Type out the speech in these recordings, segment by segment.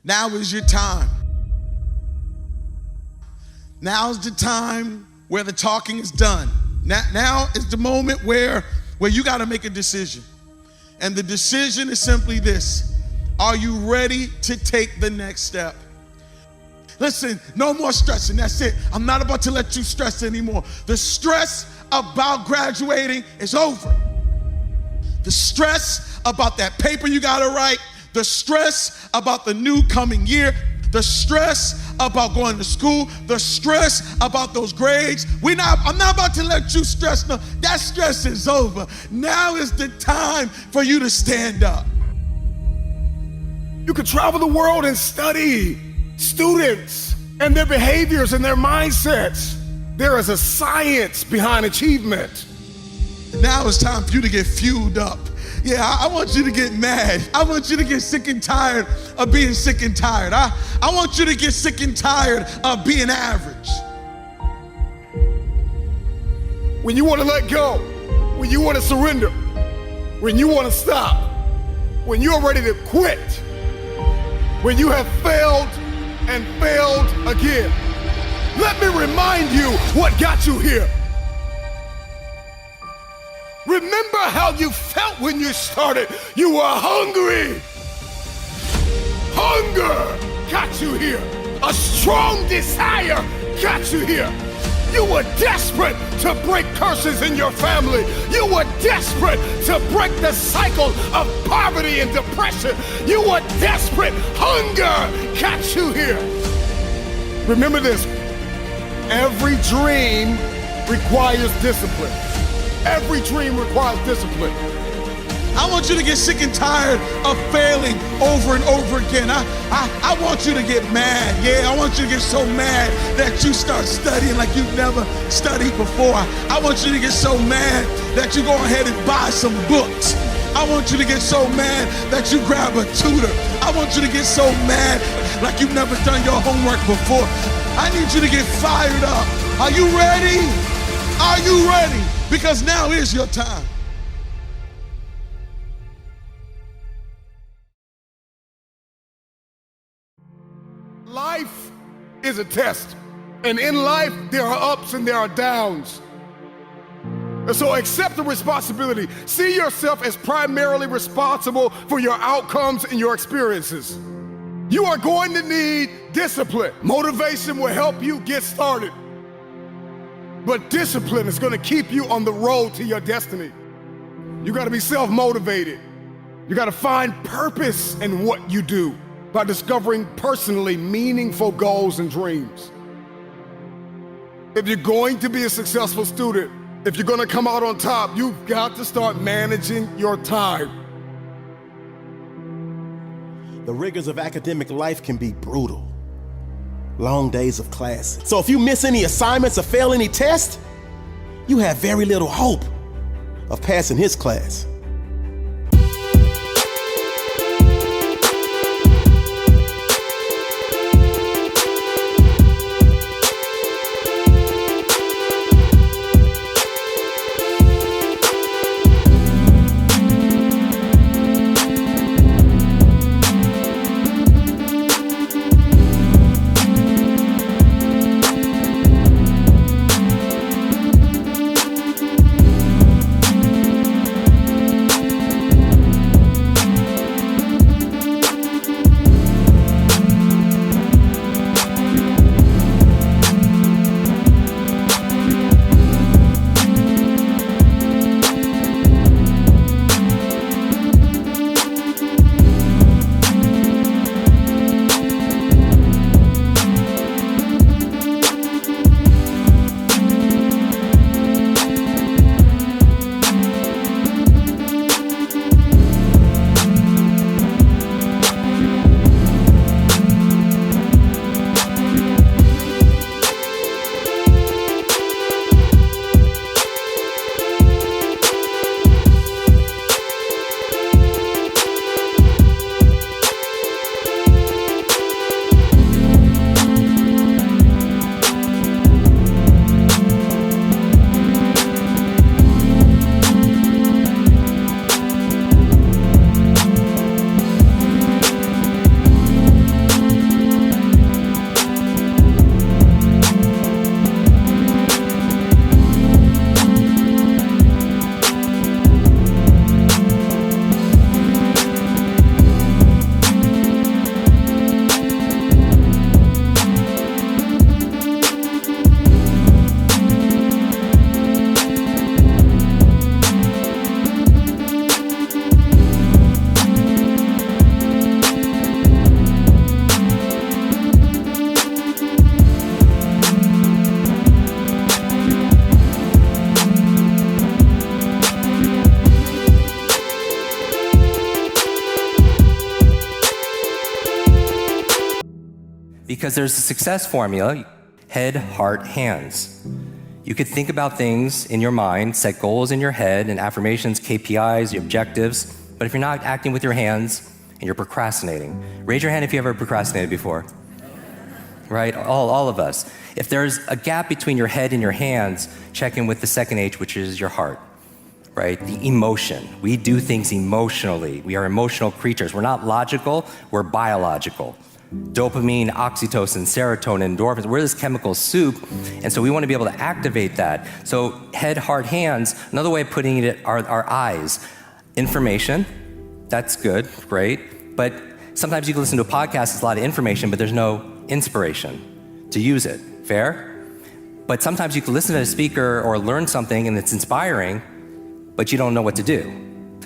Now is your time. Now's the time where the talking is done. Now is the moment where you got to make a decision. And the decision is simply this. Are you ready to take the next step? Listen, no more stressing. That's it. I'm not about to let you stress anymore. The stress about graduating is over. The stress about that paper you got to write, the stress about the new coming year, the stress about going to school, the stress about those grades. I'm not about to let you stress. No, that stress is over. Now is the time for you to stand up. You can travel the world and study students and their behaviors and their mindsets. There is a science behind achievement. Now it's time for you to get fueled up. Yeah, I want you to get mad. I want you to get sick and tired of being sick and tired. I want you to get sick and tired of being average. When you want to let go, when you want to surrender, when you want to stop, when you're ready to quit, when you have failed and failed again. Let me remind you what got you here. Remember how you felt when you started. You were hungry. Hunger got you here. A strong desire got you here. You were desperate to break curses in your family. You were desperate to break the cycle of poverty and depression. You were desperate. Hunger got you here. Remember this. Every dream requires discipline. Every dream requires discipline. I want you to get sick and tired of failing over and over again. I want you to get mad. Yeah, I want you to get so mad that you start studying like you've never studied before. I want you to get so mad that you go ahead and buy some books. I want you to get so mad that you grab a tutor. I want you to get so mad like you've never done your homework before. I need you to get fired up. Are you ready? Are you ready? Because now is your time. Life is a test. And in life, there are ups and there are downs. And so accept the responsibility. See yourself as primarily responsible for your outcomes and your experiences. You are going to need discipline. Motivation will help you get started. But discipline is going to keep you on the road to your destiny. You got to be self-motivated. You got to find purpose in what you do by discovering personally meaningful goals and dreams. If you're going to be a successful student, if you're going to come out on top, you've got to start managing your time. The rigors of academic life can be brutal. Long days of class. So if you miss any assignments or fail any tests, you have very little hope of passing his class. Because there's a success formula: head, heart, hands. You could think about things in your mind, set goals in your head and affirmations, KPIs, your objectives, but if you're not acting with your hands and you're procrastinating, raise your hand if you ever procrastinated before. Right, all of us. If there's a gap between your head and your hands, check in with the second H, which is your heart, right? The emotion. We do things emotionally. We are emotional creatures. We're not logical, we're biological. Dopamine, oxytocin, serotonin, endorphins, we're this chemical soup, and so we want to be able to activate that. So head, heart, hands, another way of putting it are our eyes. Information, that's good, great, but sometimes you can listen to a podcast, it's a lot of information, but there's no inspiration to use it. Fair? But sometimes you can listen to a speaker or learn something and it's inspiring, but you don't know what to do.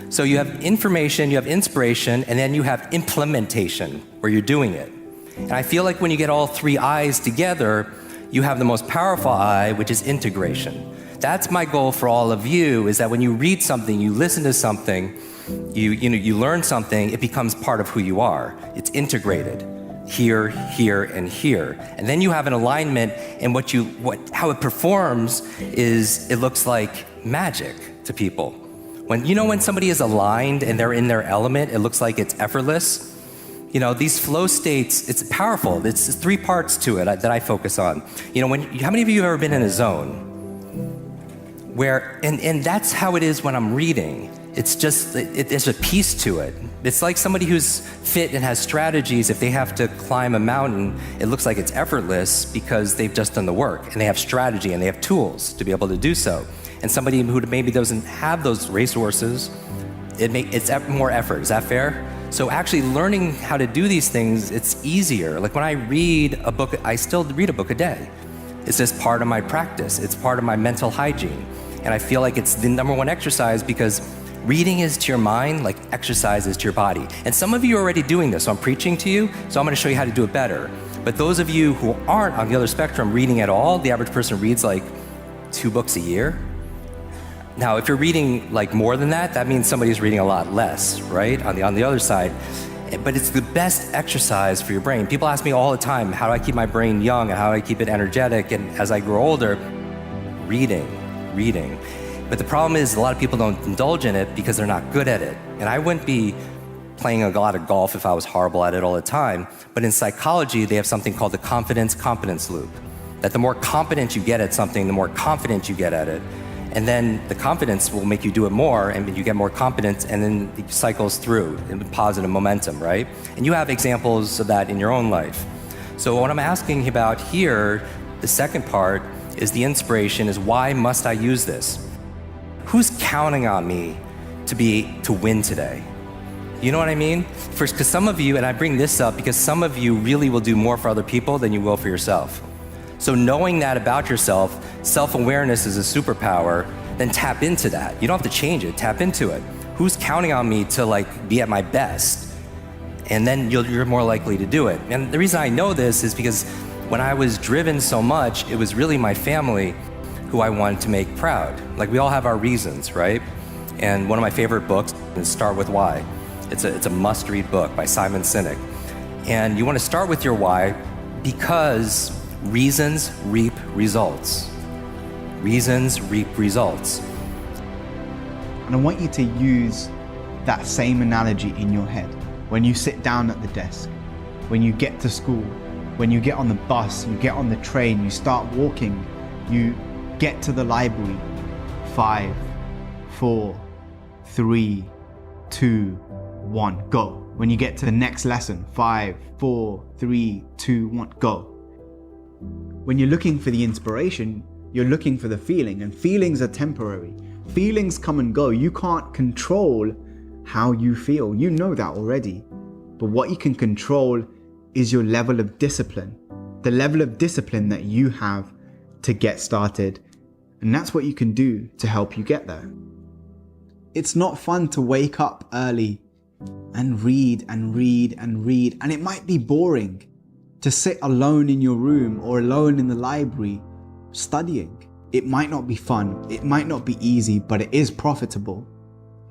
So you have information, you have inspiration, and then you have implementation, where you're doing it. And I feel like when you get all three I's together, you have the most powerful I, which is integration. That's my goal for all of you, is that when you read something, you listen to something, you learn something, it becomes part of who you are. It's integrated. Here, here, and here. And then you have an alignment, and how it performs is it looks like magic to people. When somebody is aligned and they're in their element, it looks like it's effortless. These flow states, it's powerful. It's three parts to it that I focus on. How many of you have ever been in a zone where, and that's how it is when I'm reading. It's just, there's a piece to it. It's like somebody who's fit and has strategies. If they have to climb a mountain, it looks like it's effortless because they've just done the work and they have strategy and they have tools to be able to do so. And somebody who maybe doesn't have those resources, it's more effort. Is that fair? So actually learning how to do these things, it's easier. Like when I read a book, I still read a book a day. It's just part of my practice. It's part of my mental hygiene. And I feel like it's the number one exercise because reading is to your mind like exercise is to your body. And some of you are already doing this, so I'm preaching to you, so I'm gonna show you how to do it better. But those of you who aren't on the other spectrum reading at all, the average person reads like 2 books a year. Now, if you're reading like more than that, that means somebody's reading a lot less, right? On the other side. But it's the best exercise for your brain. People ask me all the time, how do I keep my brain young and how do I keep it energetic? And as I grow older, reading. But the problem is a lot of people don't indulge in it because they're not good at it. And I wouldn't be playing a lot of golf if I was horrible at it all the time. But in psychology, they have something called the confidence-competence loop. That the more competent you get at something, the more confident you get at it. And then the confidence will make you do it more, and you get more confidence, and then it cycles through in positive momentum, right? And you have examples of that in your own life. So what I'm asking about here, the second part, is the inspiration, is why must I use this? Who's counting on me to win today? You know what I mean? First, because some of you, and I bring this up because some of you really will do more for other people than you will for yourself. So knowing that about yourself, self-awareness is a superpower, then tap into that. You don't have to change it, tap into it. Who's counting on me to be at my best? And then you're more likely to do it. And the reason I know this is because when I was driven so much, it was really my family who I wanted to make proud. Like we all have our reasons, right? And one of my favorite books is Start With Why. It's a must-read book by Simon Sinek. And you want to start with your why because reasons reap results. Reasons reap results. And I want you to use that same analogy in your head. When you sit down at the desk, when you get to school, when you get on the bus, you get on the train, you start walking, you get to the library. 5, 4, 3, 2, 1, go. When you get to the next lesson, 5, 4, 3, 2, 1, go. When you're looking for the inspiration, you're looking for the feeling, and feelings are temporary. Feelings come and go. You can't control how you feel. You know that already. But what you can control is your level of discipline, the level of discipline that you have to get started. And that's what you can do to help you get there. It's not fun to wake up early and read and read and read, and it might be boring to sit alone in your room or alone in the library studying. It might not be fun, it might not be easy, but it is profitable.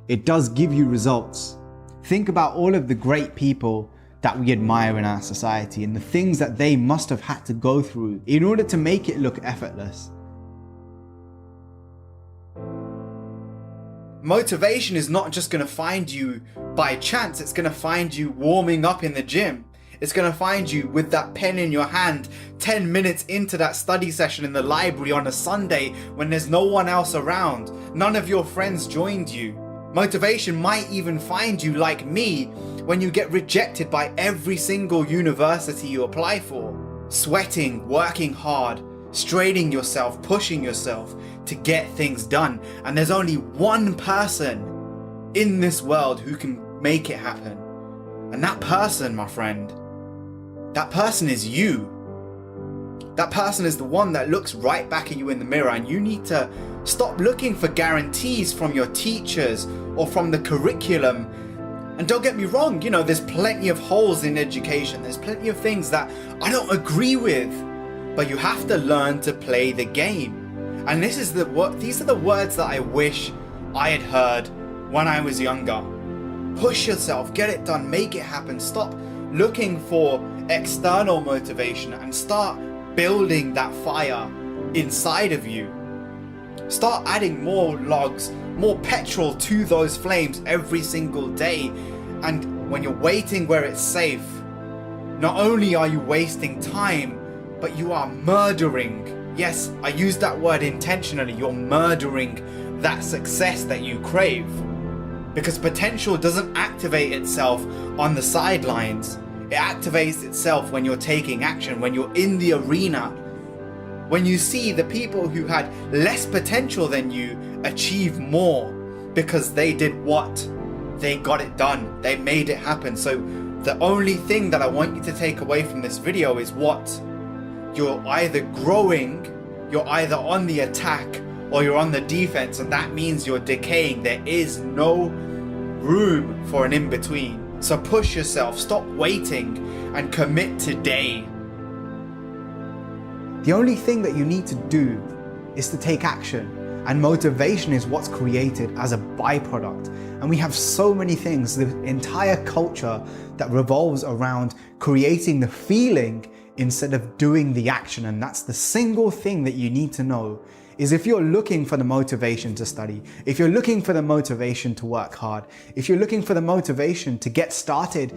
It does give you results. Think about all of the great people that we admire in our society and the things that they must have had to go through in order to make it look effortless. Motivation is not just going to find you by chance, it's going to find you warming up in the gym. It's going to find you with that pen in your hand 10 minutes into that study session in the library on a Sunday when there's no one else around. None of your friends joined you. Motivation might even find you, like me, when you get rejected by every single university you apply for. Sweating, working hard, straining yourself, pushing yourself to get things done. And there's only one person in this world who can make it happen. And that person, my friend, that person is you. That person is the one that looks right back at you in the mirror, and you need to stop looking for guarantees from your teachers or from the curriculum. And don't get me wrong, you know, there's plenty of holes in education. There's plenty of things that I don't agree with, but you have to learn to play the game. And these are the words that I wish I had heard when I was younger. Push yourself, get it done, make it happen. Stop looking for external motivation and start building that fire inside of you. Start adding more logs, more petrol to those flames every single day. And when you're waiting where it's safe, not only are you wasting time, but you are murdering. Yes, I use that word intentionally. You're murdering that success that you crave. Because potential doesn't activate itself on the sidelines. It activates itself when you're taking action, when you're in the arena. When you see the people who had less potential than you achieve more because they did what? They got it done. They made it happen. So the only thing that I want you to take away from this video is what? You're either growing, you're either on the attack, or you're on the defense, and that means you're decaying. There is no room for an in-between. So push yourself, stop waiting, and commit today. The only thing that you need to do is to take action, and motivation is what's created as a byproduct. And we have so many things, the entire culture that revolves around creating the feeling instead of doing the action. And that's the single thing that you need to know, is if you're looking for the motivation to study, if you're looking for the motivation to work hard, if you're looking for the motivation to get started,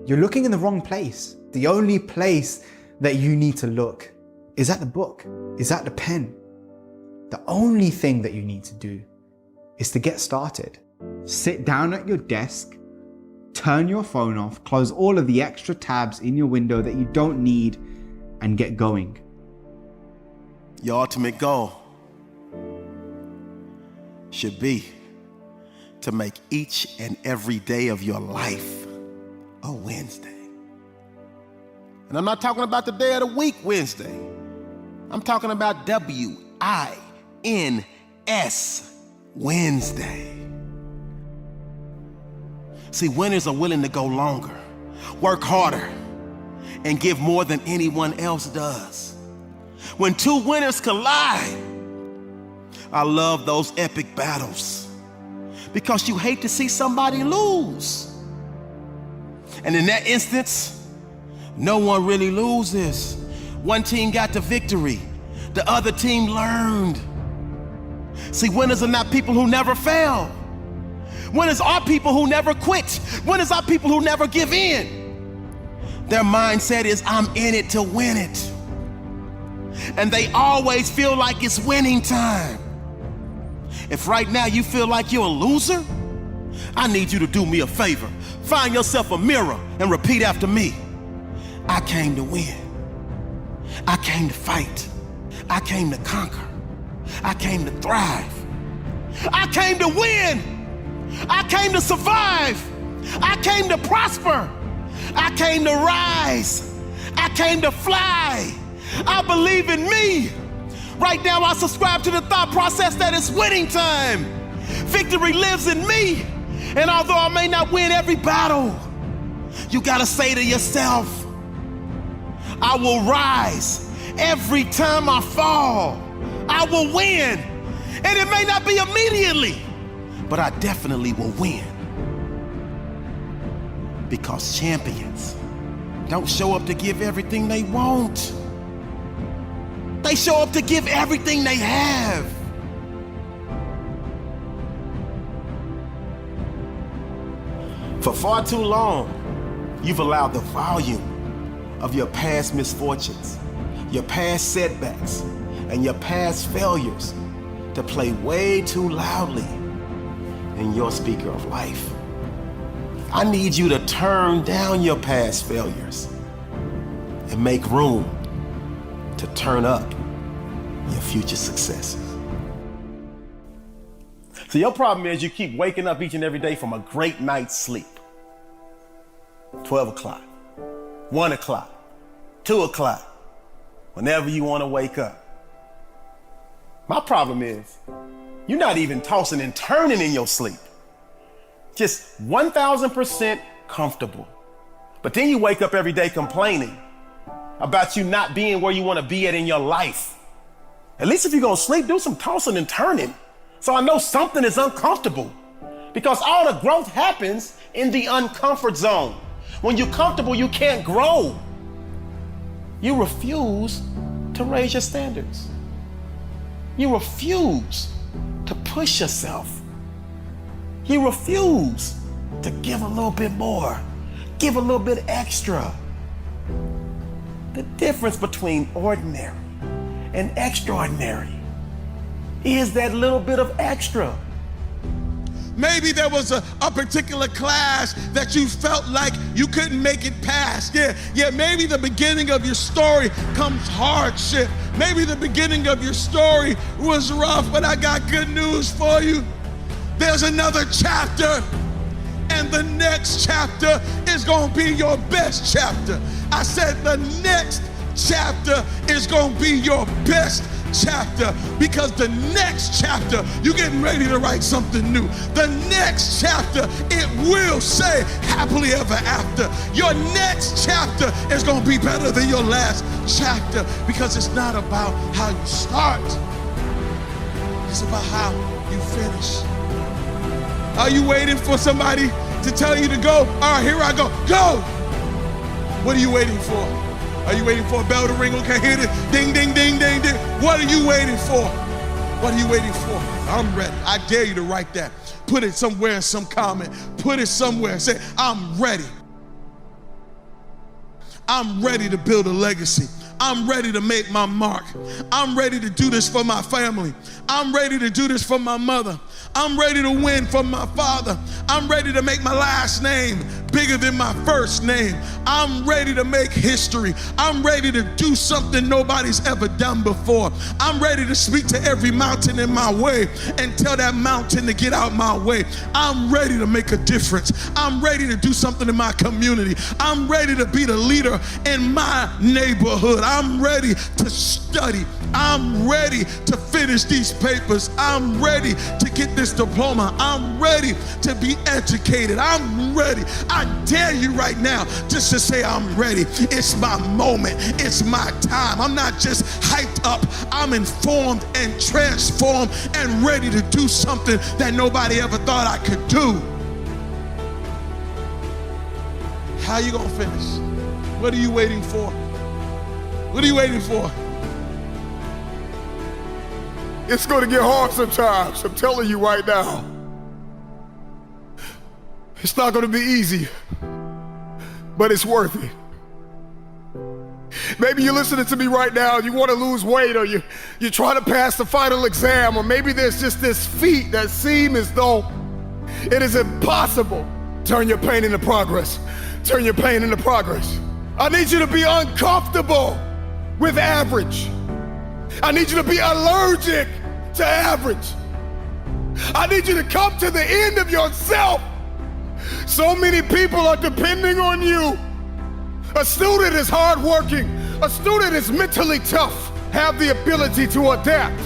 you're looking in the wrong place. The only place that you need to look is at the book, is at the pen. The only thing that you need to do is to get started. Sit down at your desk, turn your phone off, close all of the extra tabs in your window that you don't need, and get going. Your ultimate goal should be to make each and every day of your life a Wednesday. And I'm not talking about the day of the week Wednesday. I'm talking about W-I-N-S, Wednesday. See, winners are willing to go longer, work harder, and give more than anyone else does. When two winners collide, I love those epic battles because you hate to see somebody lose. And in that instance, no one really loses. One team got the victory, the other team learned. See, winners are not people who never fail. Winners are people who never quit. Winners are people who never give in. Their mindset is, I'm in it to win it. And they always feel like it's winning time. If right now you feel like you're a loser, I need you to do me a favor. Find yourself a mirror and repeat after me. I came to win. I came to fight. I came to conquer. I came to thrive. I came to win. I came to survive. I came to prosper. I came to rise. I came to fly. I believe in me. Right now, I subscribe to the thought process that it's winning time. Victory lives in me. And although I may not win every battle, you gotta say to yourself, I will rise every time I fall. I will win. And it may not be immediately, but I definitely will win. Because champions don't show up to give everything they want. They show up to give everything they have. For far too long, you've allowed the volume of your past misfortunes, your past setbacks, and your past failures to play way too loudly in your speaker of life. I need you to turn down your past failures and make room to turn up your future successes. So your problem is you keep waking up each and every day from a great night's sleep. 12 o'clock, 1 o'clock, 2 o'clock, whenever you want to wake up. My problem is you're not even tossing and turning in your sleep. Just 1,000% comfortable. But then you wake up every day complaining about you not being where you want to be at in your life. At least if you're going to sleep, do some tossing and turning. So I know something is uncomfortable. Because all the growth happens in the uncomfort zone. When you're comfortable, you can't grow. You refuse to raise your standards. You refuse to push yourself. You refuse to give a little bit more, give a little bit extra. The difference between ordinary and extraordinary is that little bit of extra. Maybe there was a particular class that you felt like you couldn't make it past. Yeah, maybe the beginning of your story comes hardship. Maybe the beginning of your story was rough, but I got good news for you. There's another chapter, and the next chapter is gonna be your best chapter. I said the next chapter is gonna be your best chapter, because the next chapter, you're getting ready to write something new. The next chapter, it will say happily ever after. Your next chapter is gonna be better than your last chapter, because it's not about how you start, it's about how you finish. Are you waiting for somebody to tell you to go? All right, here I go. Go! What are you waiting for? Are you waiting for a bell to ring? Okay, hit it. Ding, ding, ding, ding, ding. What are you waiting for? What are you waiting for? I'm ready. I dare you to write that. Put it somewhere in some comment. Put it somewhere. Say, I'm ready. I'm ready to build a legacy. I'm ready to make my mark. I'm ready to do this for my family. I'm ready to do this for my mother. I'm ready to win for my father. I'm ready to make my last name bigger than my first name. I'm ready to make history. I'm ready to do something nobody's ever done before. I'm ready to speak to every mountain in my way and tell that mountain to get out my way. I'm ready to make a difference. I'm ready to do something in my community. I'm ready to be the leader in my neighborhood. I'm ready to study. I'm ready to finish these papers. I'm ready to get this diploma. I'm ready to be educated. I'm ready. I dare you right now just to say I'm ready. It's my moment. It's my time. I'm not just hyped up. I'm informed and transformed and ready to do something that nobody ever thought I could do. How you gonna finish? What are you waiting for? What are you waiting for? It's going to get hard sometimes, I'm telling you right now. It's not going to be easy, but it's worth it. Maybe you're listening to me right now and you want to lose weight, or you're trying to pass the final exam, or maybe there's just this feat that seems as though it is impossible. Turn your pain into progress. Turn your pain into progress. I need you to be uncomfortable with average. I need you to be allergic to average. I need you to come to the end of yourself. So many people are depending on you. A student is hardworking. A student is mentally tough. Have the ability to adapt.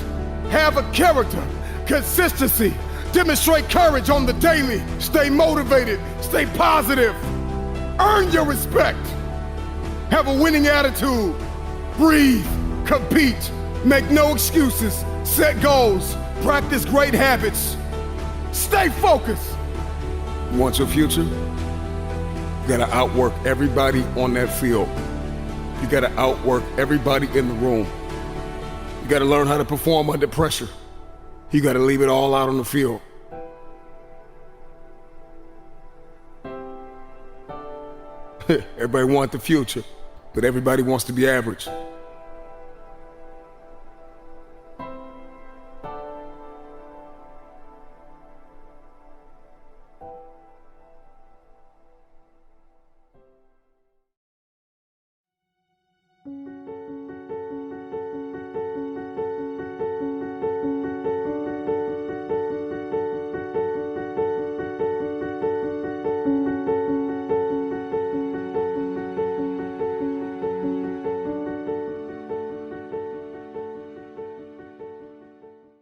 Have a character, consistency. Demonstrate courage on the daily. Stay motivated. Stay positive. Earn your respect. Have a winning attitude. Breathe. Compete. Make no excuses. Set goals. Practice great habits. Stay focused. You want your future? You gotta outwork everybody on that field. You gotta outwork everybody in the room. You gotta learn how to perform under pressure. You gotta leave it all out on the field. Everybody wants the future, but everybody wants to be average.